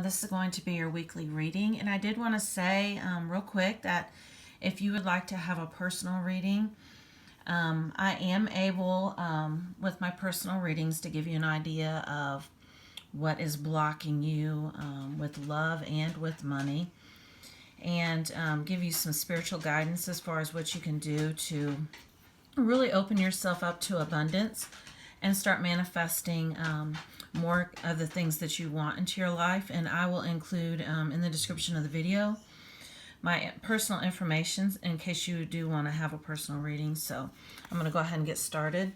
This is going to be your weekly reading, and I did want to say real quick that if you would like to have a personal reading, I am able, with my personal readings, to give you an idea of what is blocking you with love and with money, and give you some spiritual guidance as far as what you can do to really open yourself up to abundance and start manifesting more of the things that you want into your life. And I will include in the description of the video my personal information in case you do want to have a personal reading. So I'm going to go ahead and get started.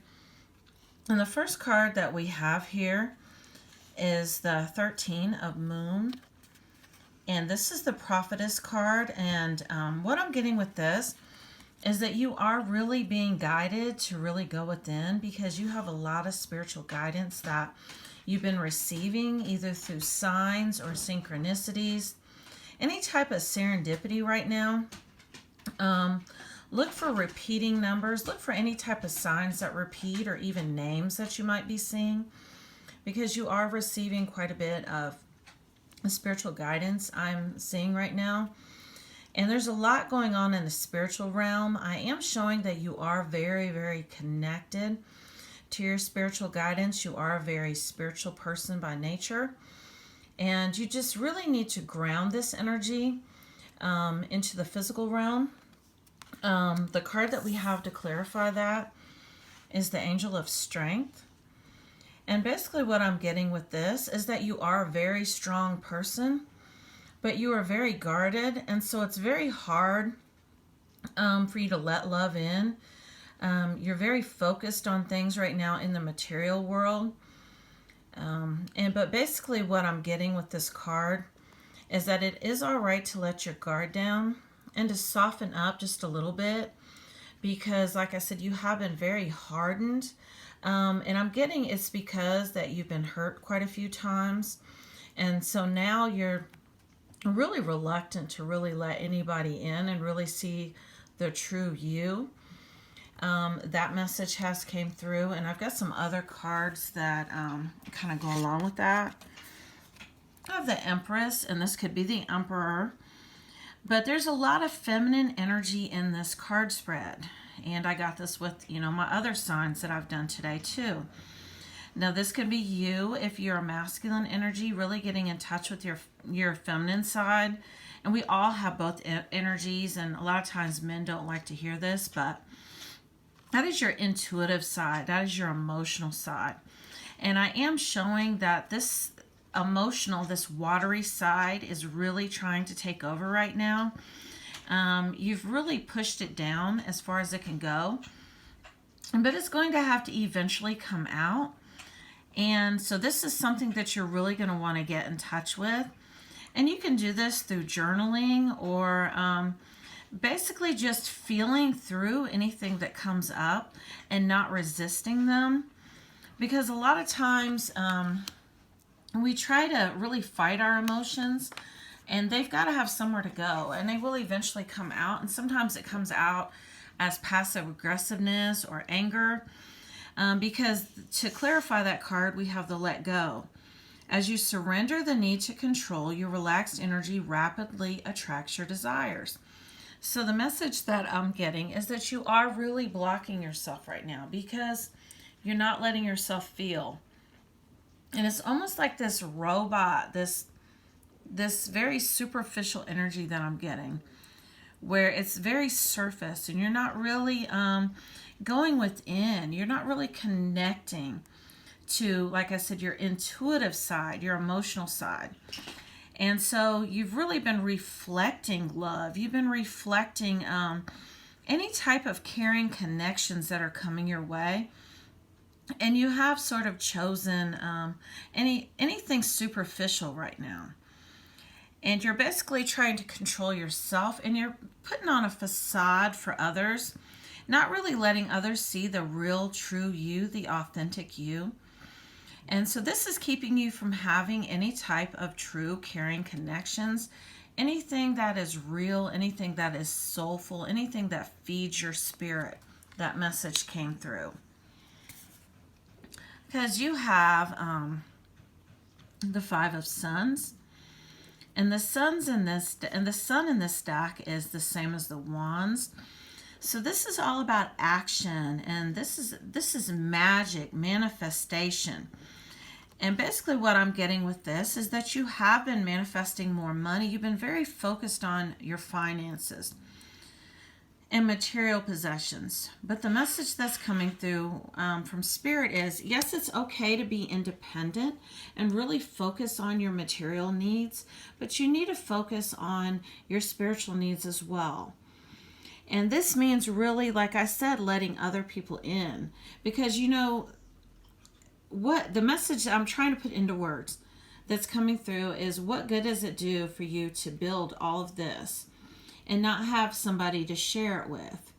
And the first card that we have here is the 13 of Moon. And this is the Prophetess card. And what I'm getting with this is that you are really being guided to really go within, because you have a lot of spiritual guidance that you've been receiving either through signs or synchronicities, any type of serendipity right now. Look for repeating numbers. Look for any type of signs that repeat, or even names that you might be seeing, because you are receiving quite a bit of spiritual guidance I'm seeing right now. And there's a lot going on in the spiritual realm. I am showing that you are very, very connected to your spiritual guidance. You are a very spiritual person by nature. And you just really need to ground this energy into the physical realm. The card that we have to clarify that is the Angel of Strength. And basically what I'm getting with this is that you are a very strong person, but you are very guarded, and so it's very hard for you to let love in. You're very focused on things right now in the material world. But basically what I'm getting with this card is that it is all right to let your guard down and to soften up just a little bit, because like I said, you have been very hardened. And I'm getting it's because that you've been hurt quite a few times. And so now you're really reluctant to really let anybody in and really see the true you. That message has came through, and I've got some other cards that kind of go along with that. I have the Empress, and this could be the Emperor, but there's a lot of feminine energy in this card spread, and I got this with my other signs that I've done today too. Now this could be you if you're a masculine energy, really getting in touch with your feminine side. And we all have both energies, and a lot of times men don't like to hear this, but that is your intuitive side. That is your emotional side. And I am showing that this emotional, this watery side is really trying to take over right now. You've really pushed it down as far as it can go, but it's going to have to eventually come out. And so this is something that you're really going to want to get in touch with. And you can do this through journaling, or basically just feeling through anything that comes up and not resisting them. Because a lot of times we try to really fight our emotions, and they've got to have somewhere to go, and they will eventually come out. And sometimes it comes out as passive aggressiveness or anger. Because to clarify that card, we have the Let Go. As you surrender the need to control, your relaxed energy rapidly attracts your desires. So the message that I'm getting is that you are really blocking yourself right now because you're not letting yourself feel. And it's almost like this robot, this very superficial energy that I'm getting, where it's very surface, and you're not really going within. You're not really connecting to, like I said, your intuitive side, your emotional side. And so you've really been reflecting love. You've been reflecting any type of caring connections that are coming your way. And you have sort of chosen anything superficial right now. And you're basically trying to control yourself, and you're putting on a facade for others, not really letting others see the real, true you, the authentic you. And so this is keeping you from having any type of true, caring connections, anything that is real, anything that is soulful, anything that feeds your spirit. That message came through. Because you have the Five of Sons, And the sun's in this, and the sun in this deck is the same as the wands. So this is all about action, and this is magic, manifestation. And basically what I'm getting with this is that you have been manifesting more money. You've been very focused on your finances and material possessions. But the message that's coming through from Spirit is, yes, it's okay to be independent and really focus on your material needs, but you need to focus on your spiritual needs as well. And this means really, like I said, letting other people in. Because what the message I'm trying to put into words that's coming through is, what good does it do for you to build all of this and not have somebody to share it with?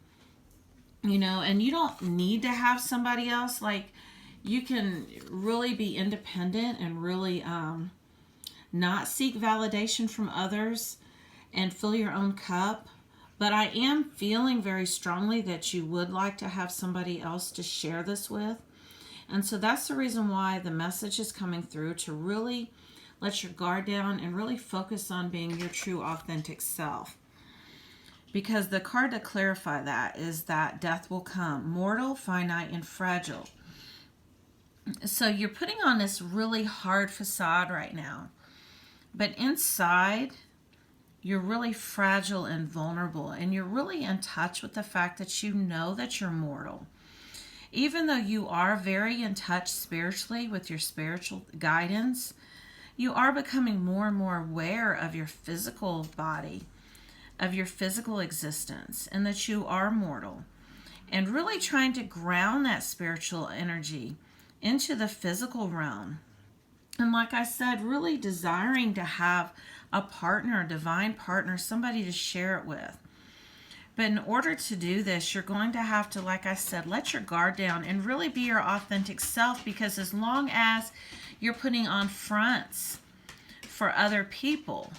And you don't need to have somebody else. Like, you can really be independent and really not seek validation from others and fill your own cup. But I am feeling very strongly that you would like to have somebody else to share this with. And so that's the reason why the message is coming through, to really let your guard down and really focus on being your true, authentic self. Because the card to clarify that is that death will come, mortal, finite, and fragile. So you're putting on this really hard facade right now. But inside, you're really fragile and vulnerable, and you're really in touch with the fact that you know that you're mortal. Even though you are very in touch spiritually with your spiritual guidance, you are becoming more and more aware of your physical body, of your physical existence, and that you are mortal. And really trying to ground that spiritual energy into the physical realm. And like I said, really desiring to have a partner, a divine partner, somebody to share it with. But in order to do this, you're going to have to, like I said, let your guard down and really be your authentic self. Because as long as you're putting on fronts for other people,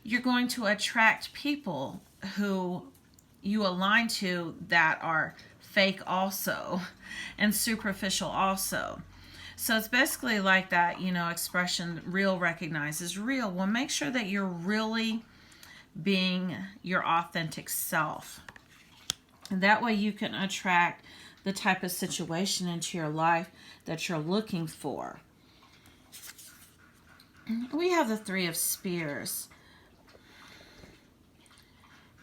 you're going to attract people who you align to that are fake also and superficial also. So it's basically like that, expression, real recognizes real. Well, make sure that you're really being your authentic self. And that way you can attract the type of situation into your life that you're looking for. We have the Three of Spears.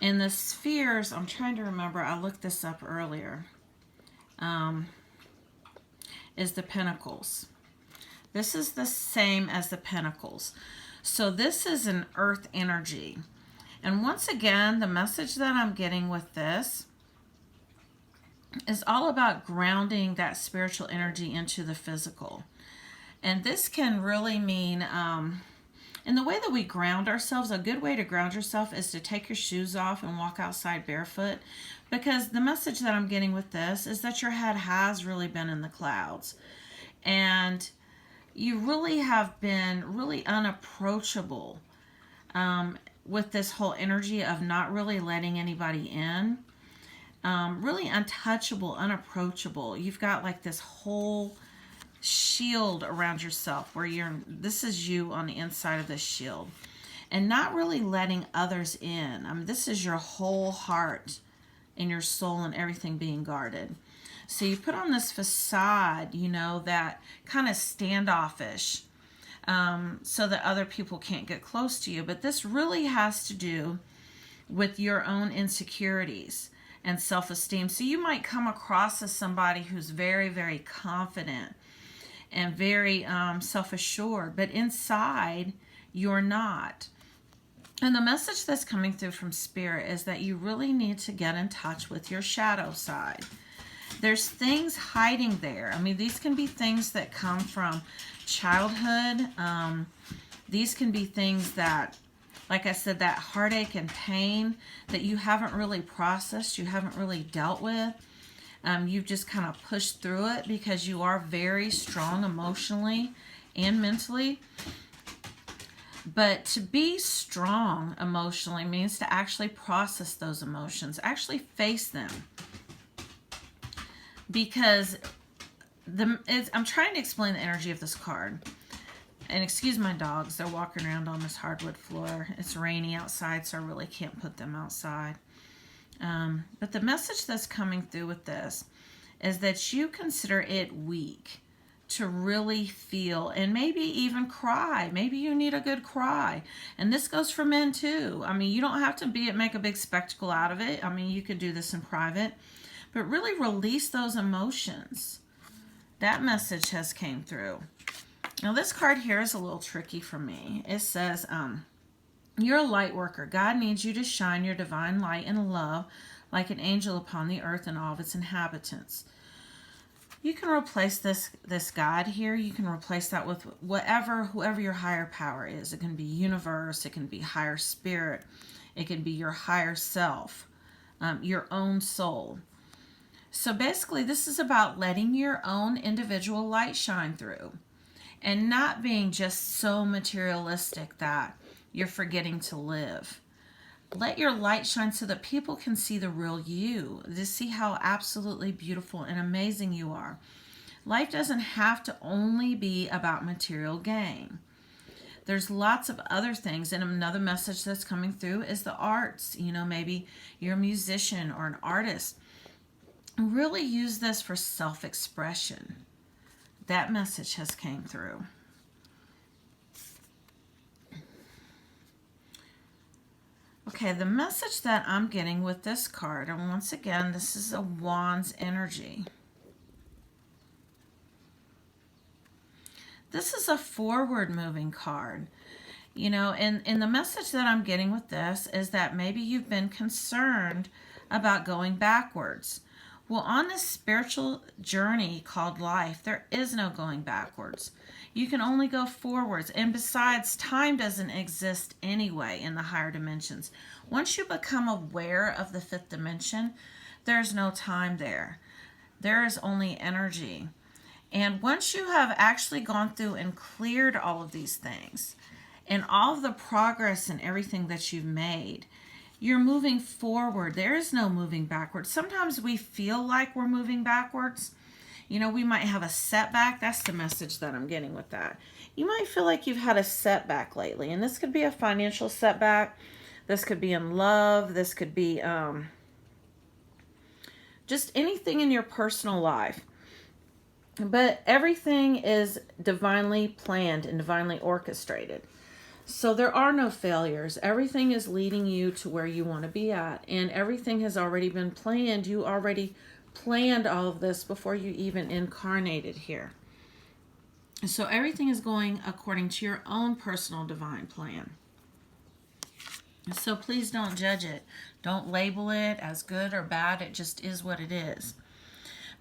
And the spheres, I'm trying to remember, I looked this up earlier, is the Pentacles. This is the same as the Pentacles. So this is an earth energy. And once again, the message that I'm getting with this is all about grounding that spiritual energy into the physical. And this can really mean, in the way that we ground ourselves, a good way to ground yourself is to take your shoes off and walk outside barefoot. Because the message that I'm getting with this is that your head has really been in the clouds. And you really have been really unapproachable with this whole energy of not really letting anybody in. Really untouchable, unapproachable. You've got like this whole shield around yourself where this is you on the inside of this shield. And not really letting others in. This is your whole heart and your soul and everything being guarded. So you put on this facade, that kind of standoffish, so that other people can't get close to you. But this really has to do with your own insecurities and self-esteem. So you might come across as somebody who's very, very confident and very self-assured, but inside you're not. And the message that's coming through from Spirit is that you really need to get in touch with your shadow side. There's things hiding there. These can be things that come from childhood. These can be things that, like I said, that heartache and pain that you haven't really processed, you haven't really dealt with. You've just kind of pushed through it because you are very strong emotionally and mentally. But to be strong emotionally means to actually process those emotions, actually face them. Because I'm trying to explain the energy of this card. And excuse my dogs, they're walking around on this hardwood floor. It's rainy outside, so I really can't put them outside. But the message that's coming through with this is that you consider it weak to really feel and maybe even cry. Maybe you need a good cry. And this goes for men too. I mean, you don't have to make a big spectacle out of it. I mean, you could do this in private, but really release those emotions. That message has came through. Now this card here is a little tricky for me. It says, you're a light worker. God needs you to shine your divine light and love like an angel upon the earth and all of its inhabitants. You can replace this God here. You can replace that with whoever your higher power is. It can be universe. It can be higher spirit. It can be your higher self, your own soul. So basically, this is about letting your own individual light shine through and not being just so materialistic that you're forgetting to live. Let your light shine so that people can see the real you, to see how absolutely beautiful and amazing you are. Life doesn't have to only be about material gain. There's lots of other things, and another message that's coming through is the arts. You know, maybe you're a musician or an artist. Really use this for self-expression. That message has came through. Okay, the message that I'm getting with this card, and once again, this is a Wands energy. This is a forward-moving card. You know, and the message that I'm getting with this is that maybe you've been concerned about going backwards. Well, on this spiritual journey called life, there is no going backwards. You can only go forwards. And besides, time doesn't exist anyway in the higher dimensions. Once you become aware of the fifth dimension, there's no time there. There is only energy. And once you have actually gone through and cleared all of these things and all of the progress and everything that you've made, you're moving forward. There is no moving backwards. Sometimes we feel like we're moving backwards. You know, we might have a setback. That's the message that I'm getting with that. You might feel like you've had a setback lately, and this could be a financial setback. This could be in love. This could be just anything in your personal life. But everything is divinely planned and divinely orchestrated. So there are no failures. Everything is leading you to where you want to be at, and everything has already been planned. You already planned all of this before you even incarnated here. So everything is going according to your own personal divine plan. So please don't judge it. Don't label it as good or bad. It just is what it is.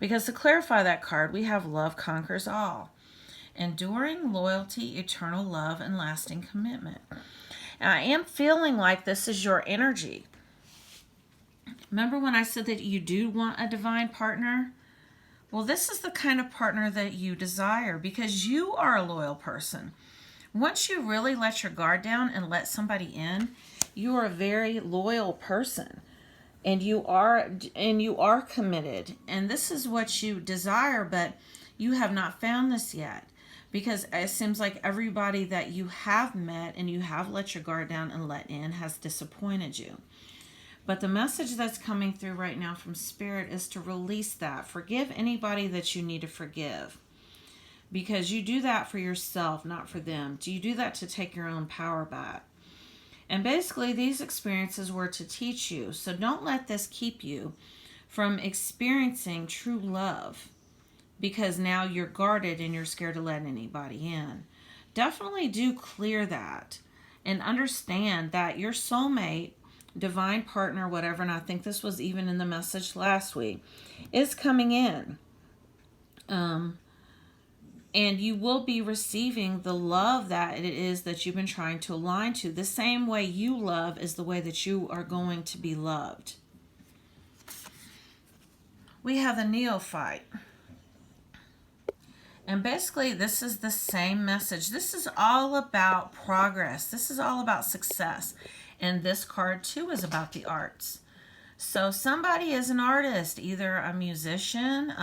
Because to clarify that card, we have love conquers all. Enduring loyalty, eternal love, and lasting commitment. And I am feeling like this is your energy. Remember when I said that you do want a divine partner? Well, this is the kind of partner that you desire because you are a loyal person. Once you really let your guard down and let somebody in, you are a very loyal person. And you are committed. And this is what you desire, but you have not found this yet. Because it seems like everybody that you have met and you have let your guard down and let in has disappointed you. But the message that's coming through right now from Spirit is to release that. Forgive anybody that you need to forgive. Because you do that for yourself, not for them. You do that to take your own power back. And basically, these experiences were to teach you. So don't let this keep you from experiencing true love. Because now you're guarded and you're scared to let anybody in. Definitely do clear that. And understand that your soulmate, divine partner, whatever, and I think this was even in the message last week, is coming in. And you will be receiving the love that it is that you've been trying to align to. The same way you love is the way that you are going to be loved. We have the neophyte. And basically, this is the same message. This is all about progress. This is all about success. And this card, too, is about the arts. So somebody is an artist, either a musician,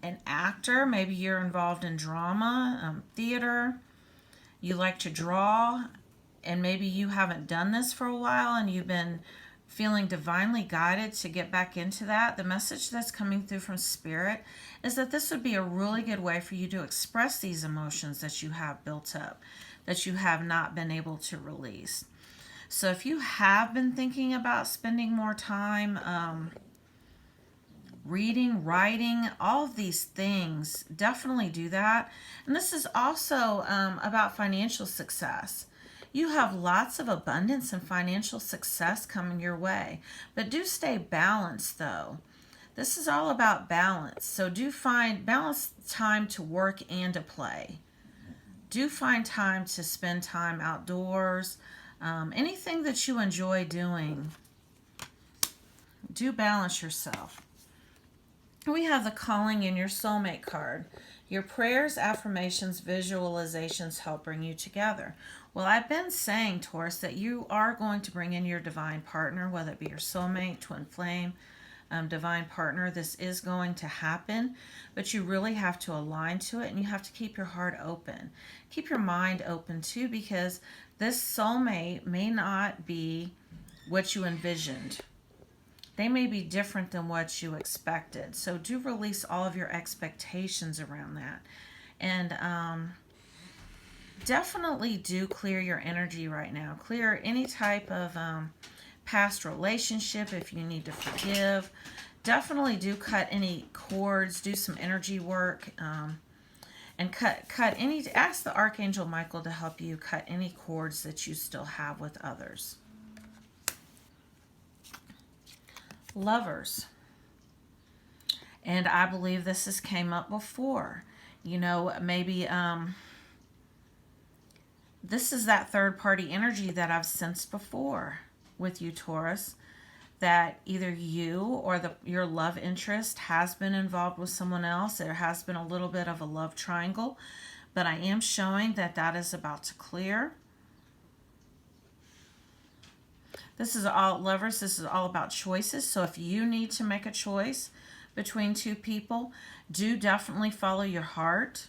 an actor. Maybe you're involved in drama, theater. You like to draw, and maybe you haven't done this for a while and you've been feeling divinely guided to get back into that. The message that's coming through from Spirit is that this would be a really good way for you to express these emotions that you have built up, that you have not been able to release. So if you have been thinking about spending more time reading, writing, all of these things, definitely do that. And this is also about financial success. You have lots of abundance and financial success coming your way, but do stay balanced though. This is all about balance. So do find balance time to work and to play. Do find time to spend time outdoors. Anything that you enjoy doing, do balance yourself. We have the calling in your soulmate card. Your prayers, affirmations, visualizations help bring you together. Well, I've been saying, Taurus, that you are going to bring in your divine partner, whether it be your soulmate, twin flame, divine partner. This is going to happen, but you really have to align to it, and you have to keep your heart open. Keep your mind open too, because this soulmate may not be what you envisioned. They may be different than what you expected. So do release all of your expectations around that. And definitely do clear your energy right now. Clear any type of past relationship if you need to forgive. Definitely do cut any cords. Do some energy work. And cut any, ask the Archangel Michael to help you cut any cords that you still have with others. Lovers. And I believe this has came up before. You know, maybe this is that third party energy that I've sensed before with you, Taurus, that either you or your love interest has been involved with someone else. There has been a little bit of a love triangle, but I am showing that that is about to clear. This is all, lovers, this is all about choices. So if you need to make a choice between two people, do definitely follow your heart.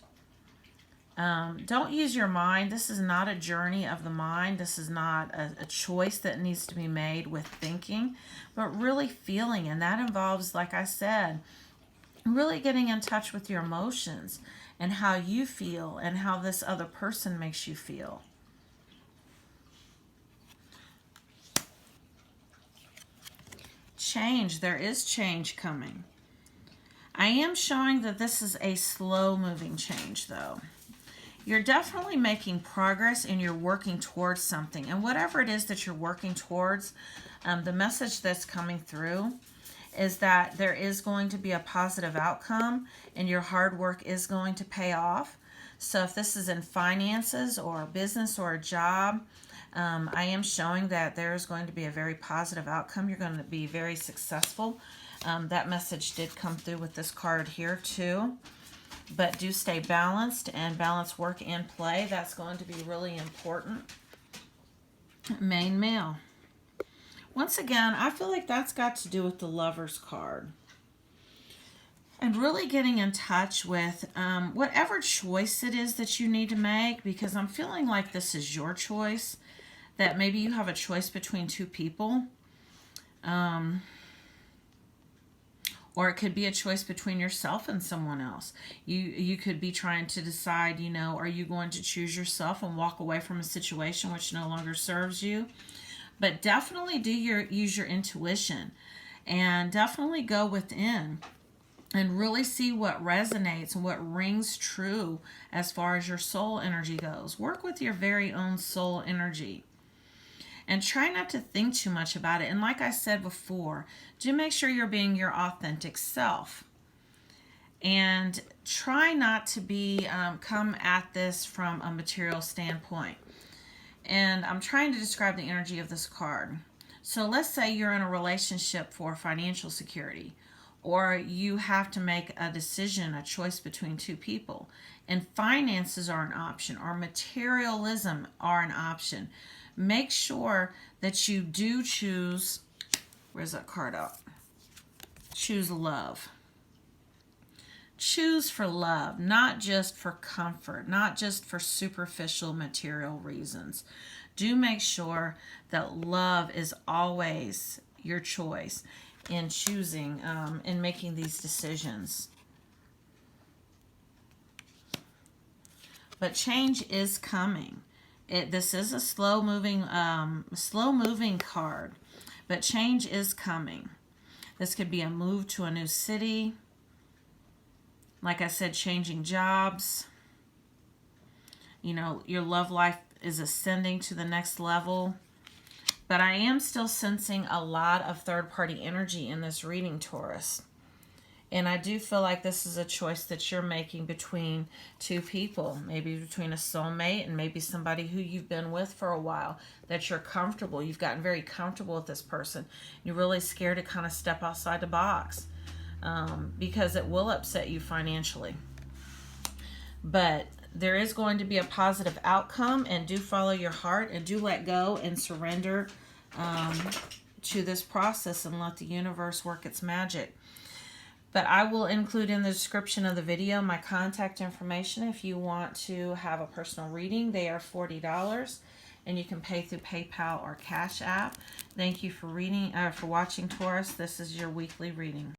Don't use your mind. This is not a journey of the mind. This is not a choice that needs to be made with thinking, but really feeling. And that involves, like I said, really getting in touch with your emotions and how you feel and how this other person makes you feel. Change. There is change coming. I am showing that this is a slow moving change though. You're definitely making progress and you're working towards something. And whatever it is that you're working towards, the message that's coming through is that there is going to be a positive outcome and your hard work is going to pay off. So if this is in finances or a business or a job, I am showing that there is going to be a very positive outcome. You're going to be very successful. That message did come through with this card here too. But do stay balanced and balance work and play. That's going to be really important. Main male. Once again, I feel like that's got to do with the Lover's card. And really getting in touch with whatever choice it is that you need to make, because I'm feeling like this is your choice, that maybe you have a choice between two people. Or it could be a choice between yourself and someone else. You could be trying to decide, you know, are you going to choose yourself and walk away from a situation which no longer serves you? But definitely use your intuition and definitely go within and really see what resonates and what rings true as far as your soul energy goes. Work with your very own soul energy. And try not to think too much about it. And like I said before, do make sure you're being your authentic self. And try not to be come at this from a material standpoint. And I'm trying to describe the energy of this card. So let's say you're in a relationship for financial security, or you have to make a decision, a choice between two people. And finances are an option, or materialism are an option. Make sure that you do choose, where's that card up? Choose love. choose for love, not just for comfort, not just for superficial material reasons. Do make sure that love is always your choice in choosing, in making these decisions. But change is coming. This is a slow moving card, but change is coming. This could be a move to a new city. Like I said, changing jobs. You know, your love life is ascending to the next level. But I am still sensing a lot of third-party energy in this reading, Taurus. And I do feel like this is a choice that you're making between two people, maybe between a soulmate and maybe somebody who you've been with for a while, that you're comfortable. You've gotten very comfortable with this person. You're really scared to kind of step outside the box because it will upset you financially. But there is going to be a positive outcome, and do follow your heart and do let go and surrender to this process and let the universe work its magic. But I will include in the description of the video my contact information if you want to have a personal reading. They are $40, and you can pay through PayPal or Cash App. Thank you for watching, Taurus. This is your weekly reading.